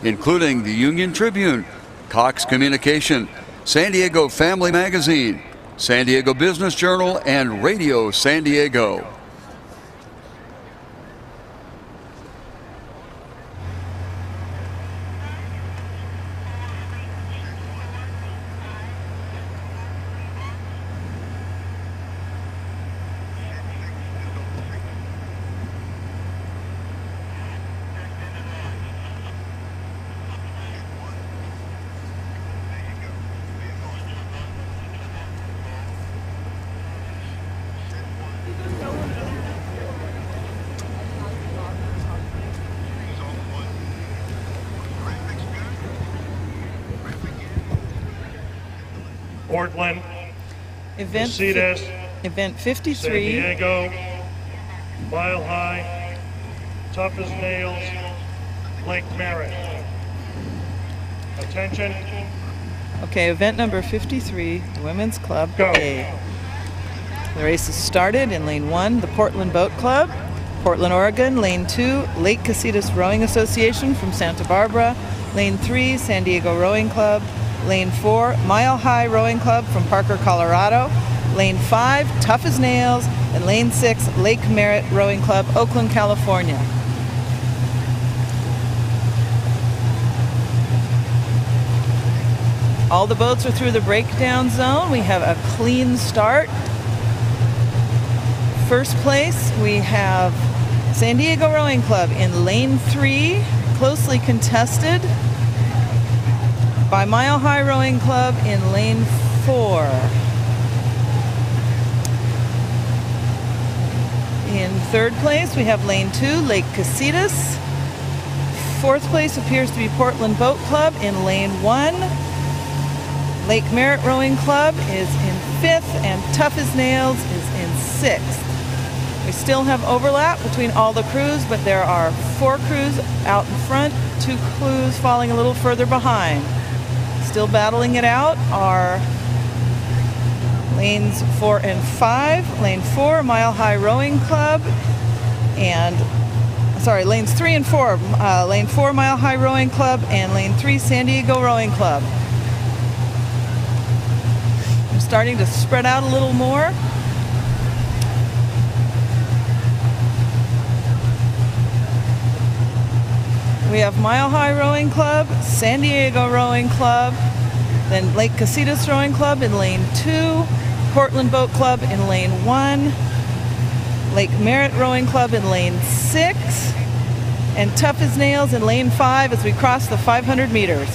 including the Union Tribune, Cox Communication, San Diego Family Magazine, San Diego Business Journal, and Radio San Diego. Portland, Casitas, Event 53, San Diego, Mile High, Tough as Nails, Lake Merritt. Attention. Okay, event number 53, the Women's Club Go. A. The race has started in lane 1, the Portland Boat Club, Portland, Oregon. Lane 2, Lake Casitas Rowing Association from Santa Barbara. Lane 3, San Diego Rowing Club. Lane 4, Mile High Rowing Club from Parker, Colorado. Lane 5, Tough as Nails. And Lane 6, Lake Merritt Rowing Club, Oakland, California. All the boats are through the breakdown zone. We have a clean start. First place, we have San Diego Rowing Club in lane 3, closely contested by Mile High Rowing Club in lane 4. In third place, we have lane 2, Lake Casitas. Fourth place appears to be Portland Boat Club in lane 1. Lake Merritt Rowing Club is in 5th, and Tough as Nails is in 6th. We still have overlap between all the crews, but there are 4 crews out in front, 2 crews falling a little further behind. Still battling it out are lanes 4 and 5. Lane 4, Mile High Rowing Club, and lanes 3 and 4. Lane 4, Mile High Rowing Club, and lane 3, San Diego Rowing Club. I'm starting to spread out a little more. We have Mile High Rowing Club, San Diego Rowing Club, then Lake Casitas Rowing Club in lane 2, Portland Boat Club in lane 1, Lake Merritt Rowing Club in lane 6, and Tough as Nails in lane 5 as we cross the 500 meters.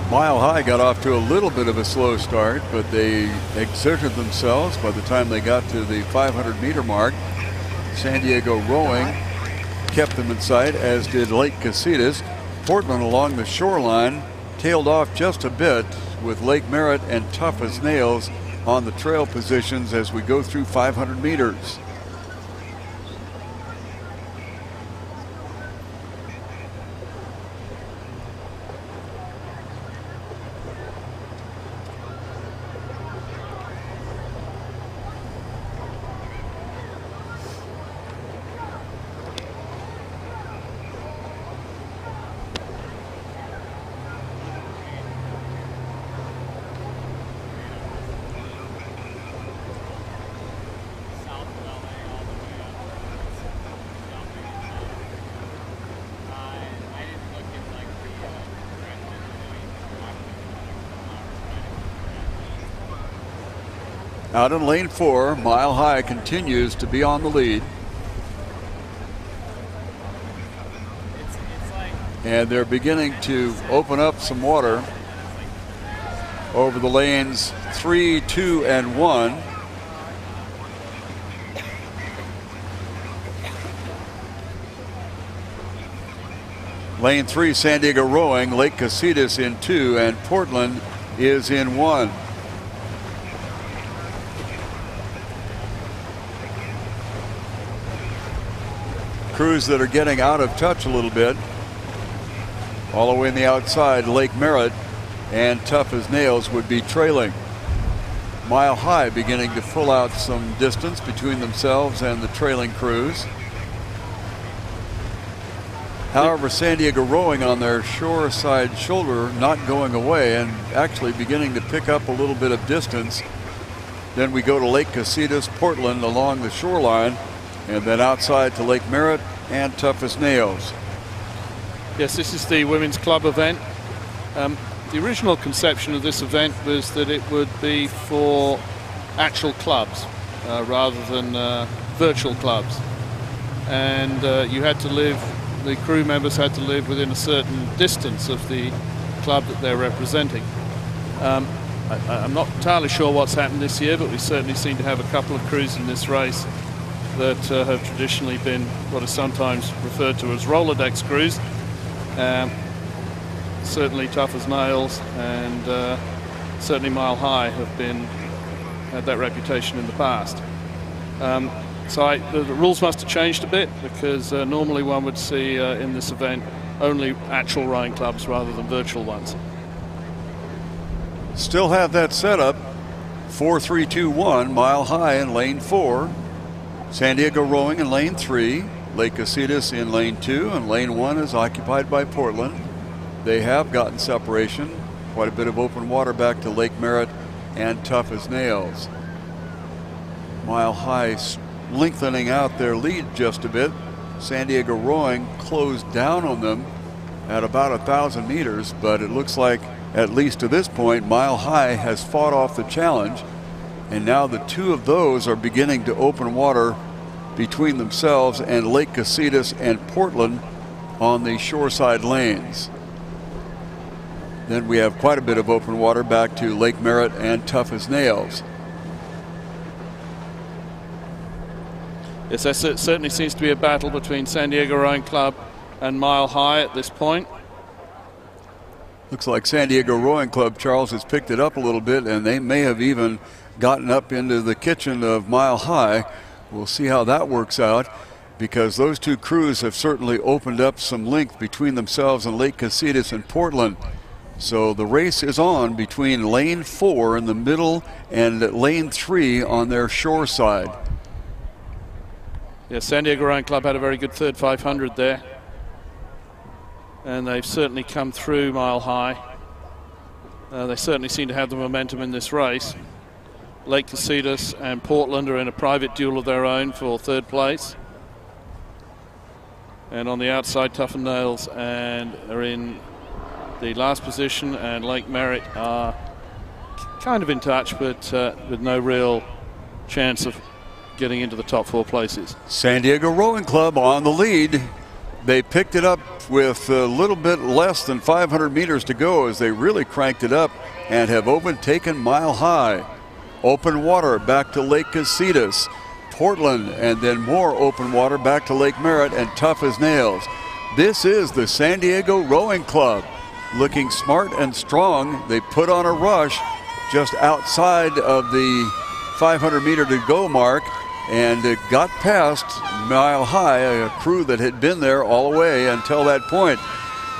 Mile High got off to a little bit of a slow start, but they exerted themselves by the time they got to the 500-meter mark. San Diego Rowing kept them in sight, as did Lake Casitas. Portland along the shoreline tailed off just a bit, with Lake Merritt and Tough as Nails on the trail positions as we go through 500 meters. Out in lane 4, Mile High continues to be on the lead. And they're beginning to open up some water over the lanes 3, 2, and 1. Lane 3, San Diego Rowing, Lake Casitas in 2, and Portland is in 1. Crews that are getting out of touch a little bit. All the way on the outside, Lake Merritt and Tough as Nails would be trailing. Mile High beginning to pull out some distance between themselves and the trailing crews. However, San Diego Rowing on their shore side shoulder not going away and actually beginning to pick up a little bit of distance. Then we go to Lake Casitas, Portland along the shoreline, and then outside to Lake Merritt and Tough as Nails. Yes, this is the women's club event. The original conception of this event was that it would be for actual clubs rather than virtual clubs. And you had to live, the crew members had to live within a certain distance of the club that they're representing. I'm not entirely sure what's happened this year, but we certainly seem to have a couple of crews in this race that have traditionally been what is sometimes referred to as Rolodex crews. Certainly Tough as Nails and certainly Mile High have had that reputation in the past. So the rules must have changed a bit, because normally one would see in this event only actual rowing clubs rather than virtual ones. Still have that setup. 4-3-2-1, Mile High in lane 4. San Diego Rowing in lane 3. Lake Casitas in lane 2, and lane 1 is occupied by Portland. They have gotten separation. Quite a bit of open water back to Lake Merritt and Tough as Nails. Mile High lengthening out their lead just a bit. San Diego Rowing closed down on them at about 1,000 meters, but it looks like, at least to this point, Mile High has fought off the challenge, and now the two of those are beginning to open water between themselves and Lake Casitas and Portland on the shoreside lanes. Then we have quite a bit of open water back to Lake Merritt and Tough as Nails. Yes, there certainly seems to be a battle between San Diego Rowing Club and Mile High at this point. Looks like San Diego Rowing Club, Charles, has picked it up a little bit, and they may have even gotten up into the kitchen of Mile High. We'll see how that works out, because those two crews have certainly opened up some length between themselves and Lake Casitas and Portland. So the race is on between lane 4 in the middle and lane 3 on their shore side. Yeah, San Diego Rowing Club had a very good third 500 there, and they've certainly come through Mile High. They certainly seem to have the momentum in this race. Lake Casitas and Portland are in a private duel of their own for third place. And on the outside, Tough and Nails and are in the last position, and Lake Merritt are kind of in touch, but with no real chance of getting into the top 4 places. San Diego Rowing Club on the lead. They picked it up with a little bit less than 500 meters to go as they really cranked it up and have overtaken Mile High. Open water back to Lake Casitas, Portland, and then more open water back to Lake Merritt and Tough as Nails. This is the San Diego Rowing Club, looking smart and strong. They put on a rush just outside of the 500 meter to go mark and got past Mile High, a crew that had been there all the way until that point.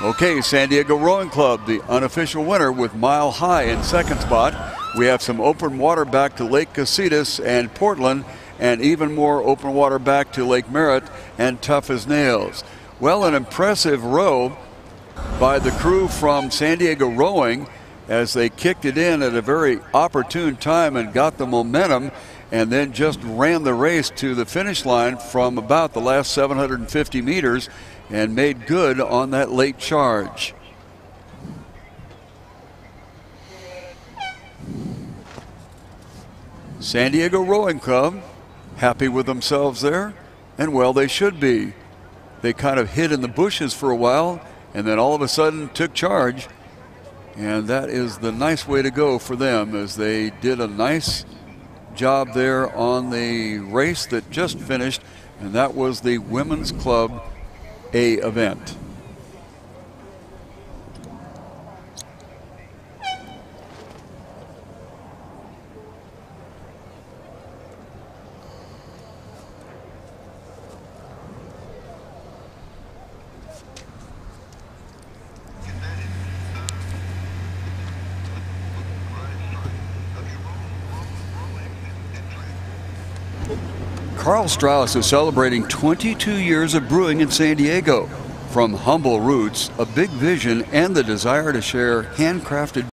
Okay, San Diego Rowing Club, the unofficial winner, with Mile High in second spot. We have some open water back to Lake Casitas and Portland, and even more open water back to Lake Merritt and Tough as Nails. Well, an impressive row by the crew from San Diego Rowing as they kicked it in at a very opportune time and got the momentum, and then just ran the race to the finish line from about the last 750 meters and made good on that late charge. San Diego Rowing Club happy with themselves there, and well, they should be. They kind of hid in the bushes for a while and then all of a sudden took charge, and that is the nice way to go for them, as they did a nice job there on the race that just finished, and that was the Women's Club A event. Carl Strauss is celebrating 22 years of brewing in San Diego. From humble roots, a big vision, and the desire to share handcrafted